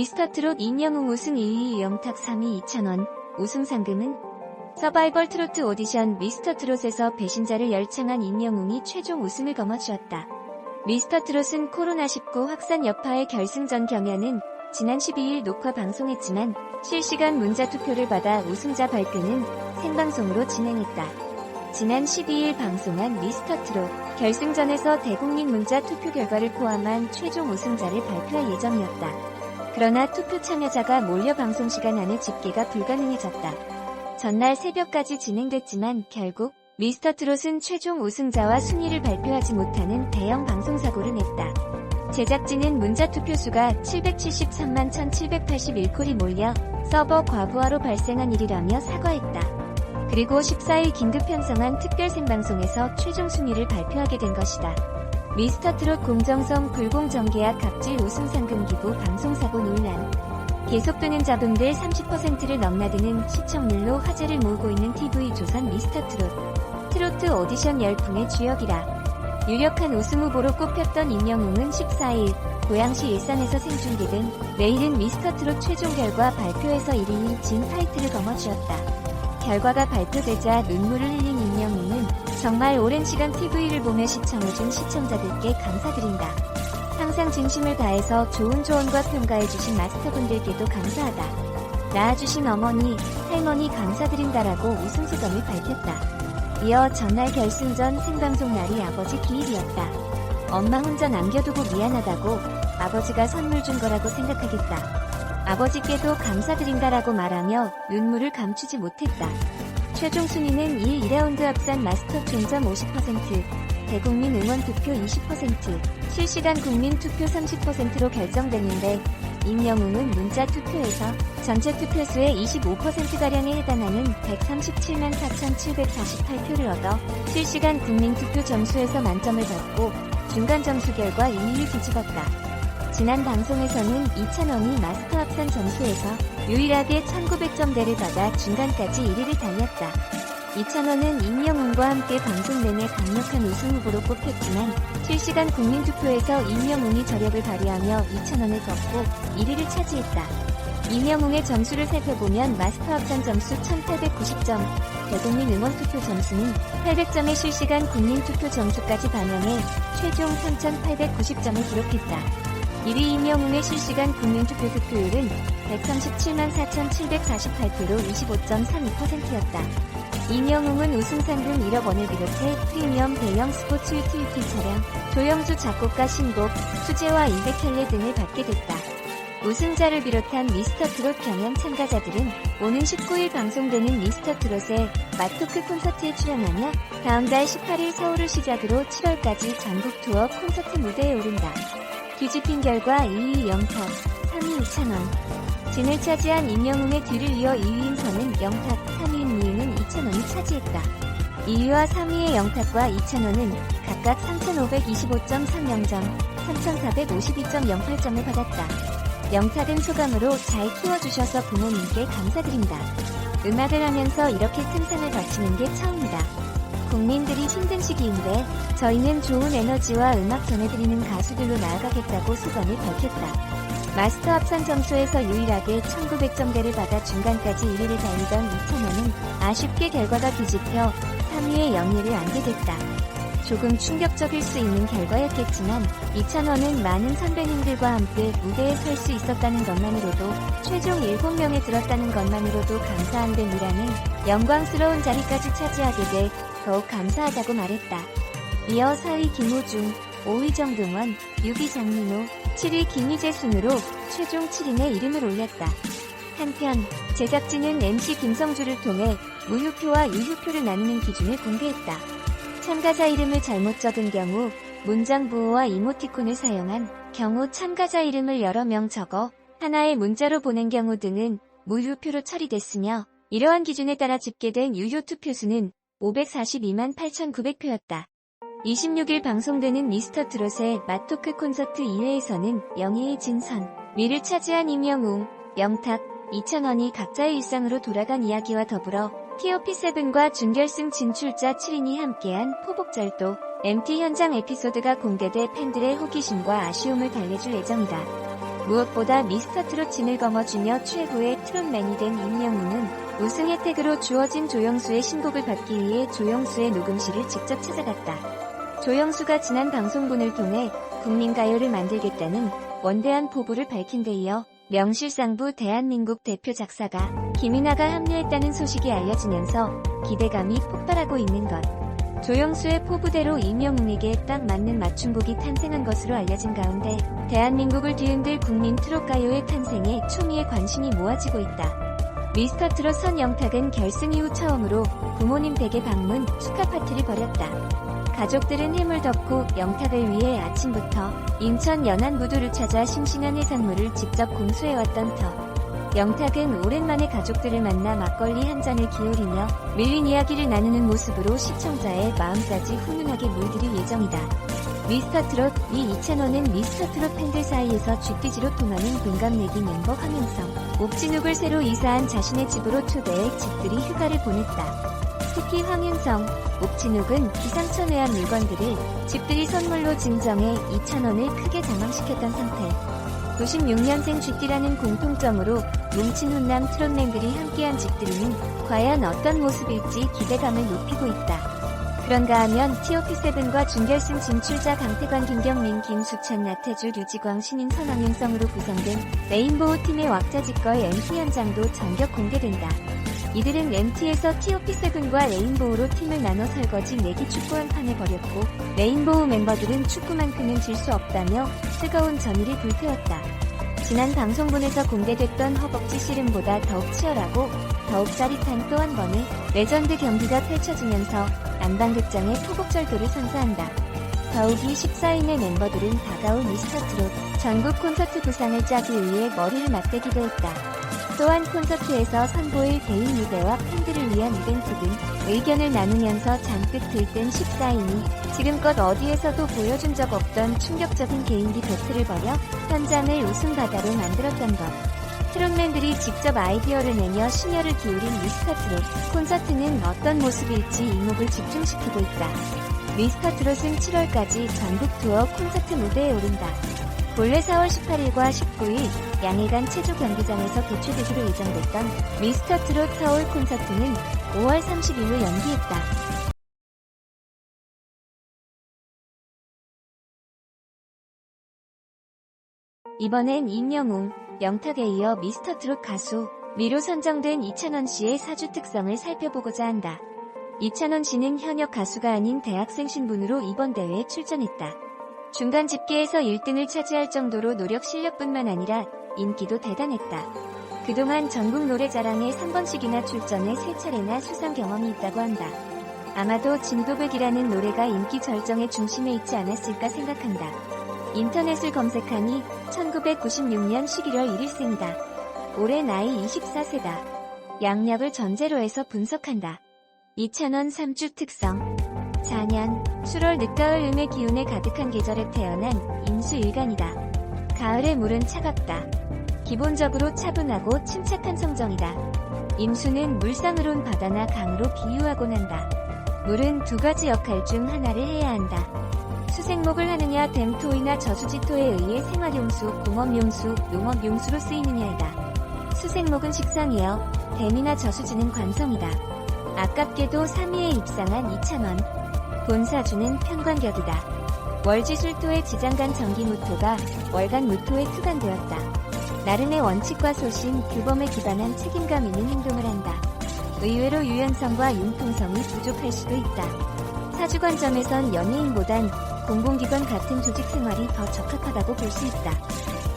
미스터트롯 임영웅 우승 2위, 영탁 3위 2,000원. 우승 상금은 서바이벌 트로트 오디션 미스터트롯에서 배신자를 열창한 임영웅이 최종 우승을 거머쥐었다. 미스터트롯은 코로나19 확산 여파의 결승전 경연은 지난 12일 녹화 방송했지만 실시간 문자 투표를 받아 우승자 발표는 생방송으로 진행했다. 지난 12일 방송한 미스터트롯 결승전에서 대국민 문자 투표 결과를 포함한 최종 우승자를 발표할 예정이었다. 그러나 투표 참여자가 몰려 방송 시간 안에 집계가 불가능해졌다. 전날 새벽까지 진행됐지만 결국 미스터트롯은 최종 우승자와 순위를 발표하지 못하는 대형 방송사고를 냈다. 제작진은 문자 투표수가 773만 1781콜이 몰려 서버 과부하로 발생한 일이라며 사과했다. 그리고 14일 긴급 편성한 특별 생방송에서 최종 순위를 발표하게 된 것이다. 미스터트롯 공정성 불공정 계약 갑질 우승 상금 기부 방송사고 논란. 계속되는 잡음들 30%를 넘나드는 시청률로 화제를 모으고 있는 TV조선 미스터트롯. 트로트 오디션 열풍의 주역이라. 유력한 우승 후보로 꼽혔던 임영웅은 14일 고양시 일산에서 생중계된 내일은 미스터트롯 최종 결과 발표에서 1위인 진 타이틀을 거머쥐었다. 결과가 발표되자 눈물을 흘린 임영웅은 정말 오랜 시간 TV를 보며 시청해준 시청자들께 감사드린다. 항상 진심을 다해서 좋은 조언과 평가해주신 마스터분들께도 감사하다. 낳아주신 어머니, 할머니 감사드린다라고 우승 소감을 밝혔다. 이어 전날 결승전 생방송 날이 아버지 기일이었다. 엄마 혼자 남겨두고 미안하다고 아버지가 선물 준 거라고 생각하겠다. 아버지께도 감사드린다라고 말하며 눈물을 감추지 못했다. 최종 순위는 1, 2라운드 합산 마스터 총점 50%, 대국민 응원 투표 20%, 실시간 국민 투표 30%로 결정됐는데 임영웅은 문자 투표에서 전체 투표수의 25%가량에 해당하는 137만 4,748표를 얻어 실시간 국민 투표 점수에서 만점을 받고 중간 점수 결과 2위를 뒤집었다. 지난 방송에서는 2,000원이 마스터 합산 점수에서 유일하게 1,900점대를 받아 중간까지 1위를 달렸다. 2,000원은 임영웅과 함께 방송 내내 강력한 우승 후보로 꼽혔지만 실시간 국민투표에서 임영웅이 저력을 발휘하며 2,000원을 꺾고 1위를 차지했다. 임영웅의 점수를 살펴보면 마스터 합산 점수 1,890점, 대국민 응원투표 점수는 800점의 실시간 국민투표 점수까지 반영해 최종 3,890점을 기록했다. 1위 임영웅의 실시간 국민투표 득표율은 137만 4,748표로 25.32%였다. 임영웅은 우승 상금 1억 원을 비롯해 프리미엄 대형 스포츠 유틸리티 차량, 조영주 작곡가 신곡, 수제화 200켤레 등을 받게 됐다. 우승자를 비롯한 미스터트롯 경연 참가자들은 오는 19일 방송되는 미스터트롯의 맛토크 콘서트에 출연하며 다음 달 18일 서울을 시작으로 7월까지 전국 투어 콘서트 무대에 오른다. 뒤집힌 결과 2위 영탁, 3위 2,000원. 진을 차지한 임영웅의 뒤를 이어 2위인 선은 영탁, 3위인 이유는 2,000원이 차지했다. 2위와 3위의 영탁과 2,000원은 각각 3,525.30점, 3,452.08점을 받았다. 영탁은 소감으로 잘 키워주셔서 부모님께 감사드린다. 음악을 하면서 이렇게称상을 받치는 게 처음이다. 국민들이 힘든 시기인데 저희는 좋은 에너지와 음악 전해드리는 가수들로 나아가겠다고 소감을 밝혔다. 마스터 합산 점수에서 유일하게 1,900점대를 받아 중간까지 1위를 달리던 2,000원은 아쉽게 결과가 뒤집혀 3위에 영예를 안게 됐다. 조금 충격적일 수 있는 결과였겠지만 2,000원은 많은 선배님들과 함께 무대에 설 수 있었다는 것만으로도 최종 7명에 들었다는 것만으로도 감사한 셈이라는 영광스러운 자리까지 차지하게 돼 더욱 감사하다고 말했다. 이어 4위 김호중, 5위 정동원, 6위 장민호, 7위 김희재 순으로 최종 7인의 이름을 올렸다. 한편 제작진은 MC 김성주를 통해 무효표와 유효표를 나누는 기준을 공개했다. 참가자 이름을 잘못 적은 경우, 문장 부호와 이모티콘을 사용한 경우, 참가자 이름을 여러 명 적어 하나의 문자로 보낸 경우 등은 무효표로 처리됐으며 이러한 기준에 따라 집계된 유효 투표수는 542만 8,900표였다. 26일 방송되는 미스터트롯의 맛토크 콘서트 2회에서는 영예의 진선, 위를 차지한 임영웅, 영탁, 2,000원이 각자의 일상으로 돌아간 이야기와 더불어 TOP7과 준결승 진출자 7인이 함께한 포복절도 MT 현장 에피소드가 공개돼 팬들의 호기심과 아쉬움을 달래줄 예정이다. 무엇보다 미스터 트롯진을 거머쥐며 최고의 트롯맨이 된 임영웅은 우승 혜택으로 주어진 조영수의 신곡을 받기 위해 조영수의 녹음실을 직접 찾아갔다. 조영수가 지난 방송분을 통해 국민가요를 만들겠다는 원대한 포부를 밝힌 데 이어 명실상부 대한민국 대표 작사가 김이나가 합류했다는 소식이 알려지면서 기대감이 폭발하고 있는 것. 조영수의 포부대로 임영웅에게 딱 맞는 맞춤곡이 탄생한 것으로 알려진 가운데 대한민국을 뒤흔들 국민 트롯가요의 탄생에 초미의 관심이 모아지고 있다. 미스터 트롯 선영탁은 결승 이후 처음으로 부모님 댁에 방문 축하 파티를 벌였다. 가족들은 해물 덕후 영탁을 위해 아침부터 인천 연안부두를 찾아 싱싱한 해산물을 직접 공수해왔던 터. 영탁은 오랜만에 가족들을 만나 막걸리 한 잔을 기울이며 밀린 이야기를 나누는 모습으로 시청자의 마음까지 훈훈하게 물들일 예정이다. 미스터 트롯 이찬원은 미스터 트롯 팬들 사이에서 쥐띠지로 통하는 공감내기 멤버 황윤성, 옥진욱을 새로 이사한 자신의 집으로 초대해 집들이 휴가를 보냈다. 특히 황윤성, 옥진욱은 기상천 외한 물건들을 집들이 선물로 증정해 이찬원을 크게 당황시켰던 상태. 96년생 쥐띠라는 공통점으로 뭉친 훈남 트롯맨들이 함께한 집들이는 과연 어떤 모습일지 기대감을 높이고 있다. 그런가 하면 TOP7과 준결승 진출자 강태관, 김경민, 김수찬, 나태주, 류지광, 신인, 선황윤성으로 구성된 레인보우 팀의 왁자지껄 MT 현장도 전격 공개된다. 이들은 MT에서 TOP7과 레인보우로 팀을 나눠 설거지 내기 축구 한 판을 벌였고 레인보우 멤버들은 축구만큼은 질 수 없다며 뜨거운 전의를 불태웠다. 지난 방송분에서 공개됐던 허벅지 씨름보다 더욱 치열하고 더욱 짜릿한 또 한 번의 레전드 경기가 펼쳐지면서 안방극장의 포곡절도를 선사한다. 더욱이 14인의 멤버들은 다가올 미스터 트롯 전국 콘서트 부상을 짜기 위해 머리를 맞대기도 했다. 또한 콘서트에서 선보일 개인 무대와 팬들을 위한 이벤트 등 의견을 나누면서 잔뜩 들뜬 14인이 지금껏 어디에서도 보여준 적 없던 충격적인 개인기 배틀을 벌여 현장을 웃음바다로 만들었던 것. 트롯맨들이 직접 아이디어를 내며 심혈을 기울인 미스터 트롯 콘서트는 어떤 모습일지 이목을 집중시키고 있다. 미스터 트롯은 7월까지 전국 투어 콘서트 무대에 오른다. 본래 4월 18일과 19일 양일간 체조 경기장에서 개최되기로 예정됐던 미스터 트롯 서울 콘서트는 5월 30일로 연기했다. 이번엔 임영웅, 영탁에 이어 미스터 트롯 가수 미로 선정된 이찬원 씨의 사주 특성을 살펴보고자 한다. 이찬원 씨는 현역 가수가 아닌 대학생 신분으로 이번 대회에 출전했다. 중간 집계에서 1등을 차지할 정도로 노력 실력뿐만 아니라 인기도 대단했다. 그동안 전국 노래자랑에 3번씩이나 출전해 3차례나 수상 경험이 있다고 한다. 아마도 진도백이라는 노래가 인기 절정의 중심에 있지 않았을까 생각한다. 인터넷을 검색하니 1996년 11월 1일생이다. 올해 나이 24세다. 양력을 전제로 해서 분석한다. 이찬원 3주 특성. 자년, 출월 늦가을 음의 기운에 가득한 계절에 태어난 임수일간이다. 가을의 물은 차갑다. 기본적으로 차분하고 침착한 성정이다. 임수는 물상으론 바다나 강으로 비유하곤 한다. 물은 두 가지 역할 중 하나를 해야 한다. 수생목을 하느냐 댐토이나 저수지토에 의해 생활용수, 공업용수, 농업용수로 쓰이느냐이다. 수생목은 식상이여 댐이나 저수지는 관성이다. 아깝게도 3위에 입상한 이찬원. 본사주는 편관격이다. 월지술토의 지장간 정기무토가 월간 무토에 투간되었다. 나름의 원칙과 소신, 규범에 기반한 책임감 있는 행동을 한다. 의외로 유연성과 융통성이 부족할 수도 있다. 사주 관점에선 연예인보단 공공기관 같은 조직 생활이 더 적합하다고 볼 수 있다.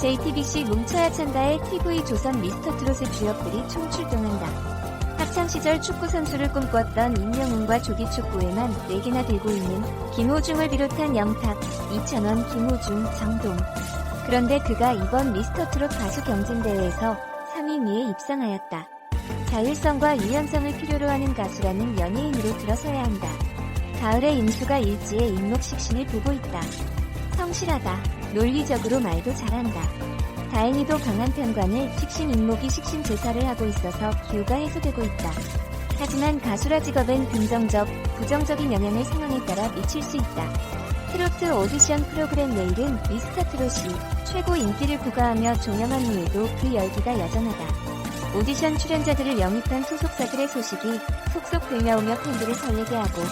JTBC 뭉쳐야 찬다의 TV조선 미스터 트롯의 주역들이 총출동한다. 학창시절 축구선수를 꿈꿨던 임영웅과 조기축구에만 4개나 들고 있는 김호중을 비롯한 영탁, 이찬원, 김호중, 정동. 그런데 그가 이번 미스터 트롯 가수 경쟁대회에서 3위에 입상하였다. 자율성과 유연성을 필요로 하는 가수라는 연예인으로 들어서야 한다. 가을의 임수가 일지의 임목식신을 보고 있다. 성실하다. 논리적으로 말도 잘한다. 다행히도 강한 편관을 식신 임목이 식신 제사를 하고 있어서 기우가 해소되고 있다. 하지만 가수라 직업엔 긍정적, 부정적인 영향을 상황에 따라 미칠 수 있다. 트로트 오디션 프로그램 내일은 미스터 트롯이 최고 인기를 구가하며 종영한 후에도 그 열기가 여전하다. 오디션 출연자들을 영입한 소속사들의 소식이 속속 들려오며 팬들을 설레게 하고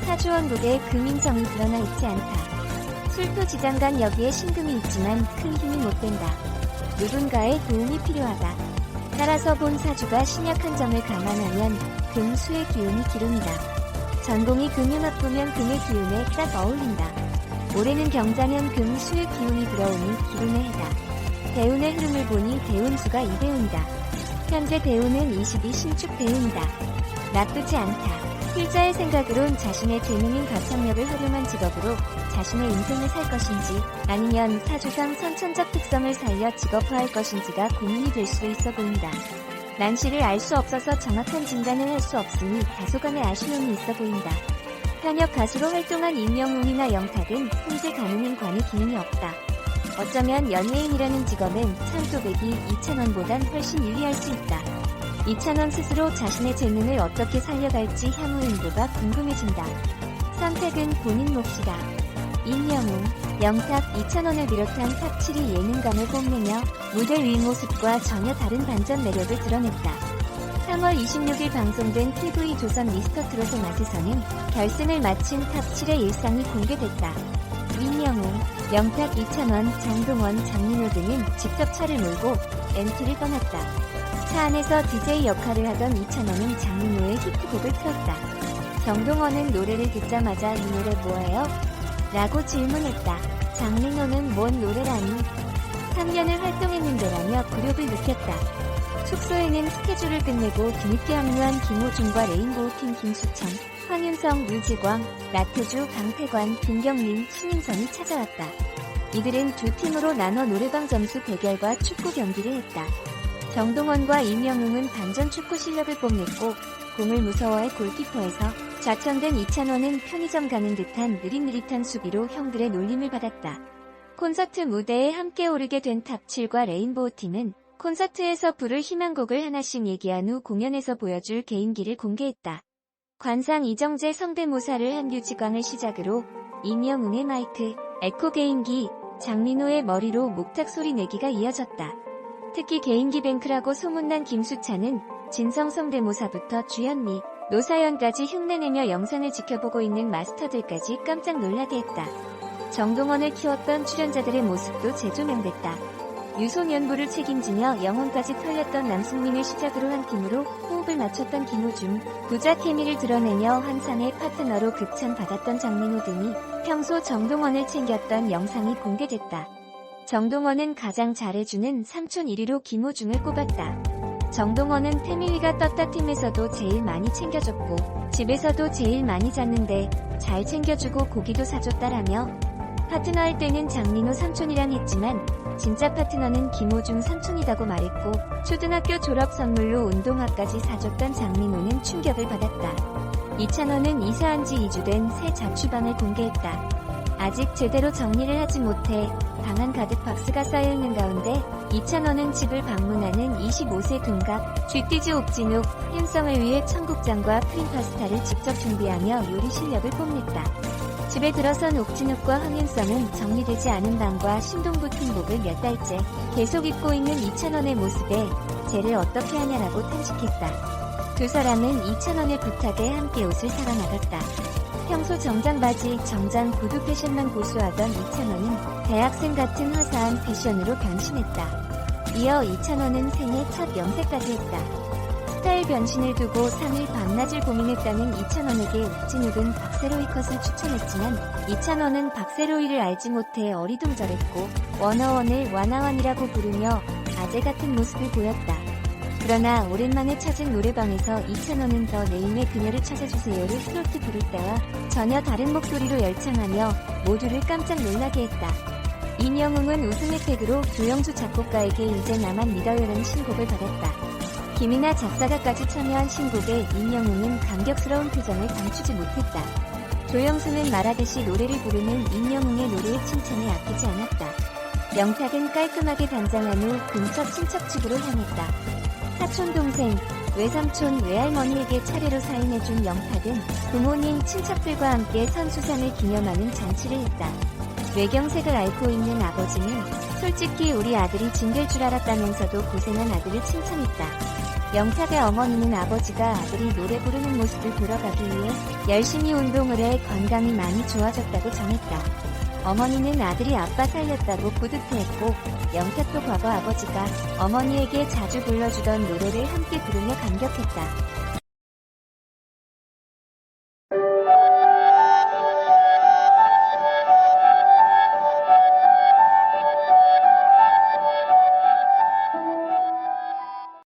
사주원 무대에 금인정이 드러나 있지 않다. 술토지장간 여기에 신금이 있지만 큰 힘이 못 된다. 누군가의 도움이 필요하다. 따라서 본 사주가 신약한 점을 감안하면 금수의 기운이 기름이다. 전공이 금융학부면 금의 기운에 딱 어울린다. 올해는 경자년 금수의 기운이 들어오니 기름의 해다. 대운의 흐름을 보니 대운수가 2대운이다. 현재 대운은 22신축 대운이다. 나쁘지 않다. 필자의 생각으론 자신의 재능인 가창력을 활용한 직업으로 자신의 인생을 살 것인지 아니면 사주상 선천적 특성을 살려 직업화할 것인지가 고민이 될 수 있어 보인다. 난시를 알 수 없어서 정확한 진단을 할 수 없으니 다소간의 아쉬움이 있어 보인다. 현역 가수로 활동한 임영웅이나 영탁은 현재 가능한 관이 기능이 없다. 어쩌면 연예인이라는 직업은 찬또배기 이찬원보단 훨씬 유리할 수 있다. 이찬원 스스로 자신의 재능을 어떻게 살려갈지 향후 행보가 궁금해진다. 선택은 본인 몫이다. 임영웅, 영탁, 이찬원을 비롯한 탑7이 예능감을 뽐내며 무대 위 모습과 전혀 다른 반전 매력을 드러냈다. 3월 26일 방송된 TV 조선 미스터트롯의 맛에서는 결승을 마친 탑7의 일상이 공개됐다. 임영웅, 영탁, 이찬원, 정동원, 장민호 등은 직접 차를 몰고 MT를 떠났다. 차 안에서 DJ 역할을 하던 이찬원은 장민호의 히트곡을 틀었다. 정동원은 노래를 듣자마자 이 노래 뭐예요? 라고 질문했다. 장민호는 뭔 노래라니? 3년을 활동했는데라며 굴욕을 느꼈다. 숙소에는 스케줄을 끝내고 뒤늦게 합류한 김호중과 레인보우팀 김수찬, 황윤성, 류지광, 나태주, 강태관, 김경민, 신인선이 찾아왔다. 이들은 두 팀으로 나눠 노래방 점수 대결과 축구 경기를 했다. 정동원과 임영웅은 반전 축구 실력을 뽐냈고 공을 무서워해 골키퍼에서 좌천된 이찬원은 편의점 가는 듯한 느릿느릿한 수비로 형들의 놀림을 받았다. 콘서트 무대에 함께 오르게 된 탑7과 레인보우팀은 콘서트에서 부를 희망곡을 하나씩 얘기한 후 공연에서 보여줄 개인기를 공개했다. 관상 이정재 성대모사를 한 류지광을 시작으로 임영웅의 마이크, 에코 개인기, 장민호의 머리로 목탁 소리 내기가 이어졌다. 특히 개인기 뱅크라고 소문난 김수찬은 진성 성대모사부터 주현미, 노사연까지 흉내내며 영상을 지켜보고 있는 마스터들까지 깜짝 놀라게 했다. 정동원을 키웠던 출연자들의 모습도 재조명됐다. 유소년부를 책임지며 영혼까지 털렸던 남승민을 시작으로 한 팀으로 호흡을 맞췄던 김호중, 부자 케미를 드러내며 환상의 파트너로 극찬받았던 장민호 등이 평소 정동원을 챙겼던 영상이 공개됐다. 정동원은 가장 잘해주는 삼촌 1위로 김호중을 꼽았다. 정동원은 태민이가 떴다 팀에서도 제일 많이 챙겨줬고 집에서도 제일 많이 잤는데 잘 챙겨주고 고기도 사줬다라며 파트너 할 때는 장민호 삼촌이랑 했지만 진짜 파트너는 김호중 삼촌이라고 말했고 초등학교 졸업 선물로 운동화까지 사줬던 장민호는 충격을 받았다. 이찬원은 이사한 지 2주 된 새 자취방을 공개했다. 아직 제대로 정리를 하지 못해 방안 가득 박스가 쌓여있는 가운데 이찬원은 집을 방문하는 25세 동갑 쥐띠즈 옥진욱, 윤성을 위해 청국장과 크림파스타를 직접 준비하며 요리 실력을 뽐냈다. 집에 들어선 옥진욱과 황윤성은 정리되지 않은 방과 신동부 팀복을 몇 달째 계속 입고 있는 이찬원의 모습에 쟤를 어떻게 하냐라고 탄식했다. 두 사람은 이찬원의 부탁에 함께 옷을 사러 나갔다. 평소 정장 바지, 정장 구두 패션만 고수하던 이찬원은 대학생 같은 화사한 패션으로 변신했다. 이어 이찬원은 생애 첫 염색까지 했다. 스타일 변신을 두고 3일 밤낮을 고민했다는 이찬원에게 옥진욱은 박세로이 컷을 추천했지만 이찬원은 박세로이를 알지 못해 어리둥절했고 워너원을 와나원이라고 부르며 아재 같은 모습을 보였다. 그러나 오랜만에 찾은 노래방에서 이찬원은 더 내임의 그녀를 찾아주세요를 트로트 부를 때와 전혀 다른 목소리로 열창하며 모두를 깜짝 놀라게 했다. 임영웅은 우승 혜택으로 조영주 작곡가에게 이제 나만 믿어요라는 신곡을 받았다. 김이나 작사가까지 참여한 신곡에 임영웅은 감격스러운 표정을 감추지 못했다. 조영수는 말하듯이 노래를 부르는 임영웅의 노래의 칭찬에 아끼지 않았다. 영탁은 깔끔하게 단장한 후 근처 친척 집으로 향했다. 사촌동생, 외삼촌, 외할머니에게 차례로 사인해준 영탁은 부모님, 친척들과 함께 선수상을 기념하는 잔치를 했다. 뇌경색을 앓고 있는 아버지는 솔직히 우리 아들이 징될 줄 알았다면서도 고생한 아들을 칭찬했다. 영탁의 어머니는 아버지가 아들이 노래 부르는 모습을 보러가기 위해 열심히 운동을 해 건강이 많이 좋아졌다고 전했다. 어머니는 아들이 아빠 살렸다고 뿌듯해했고 영탁도 과거 아버지가 어머니에게 자주 불러주던 노래를 함께 부르며 감격했다.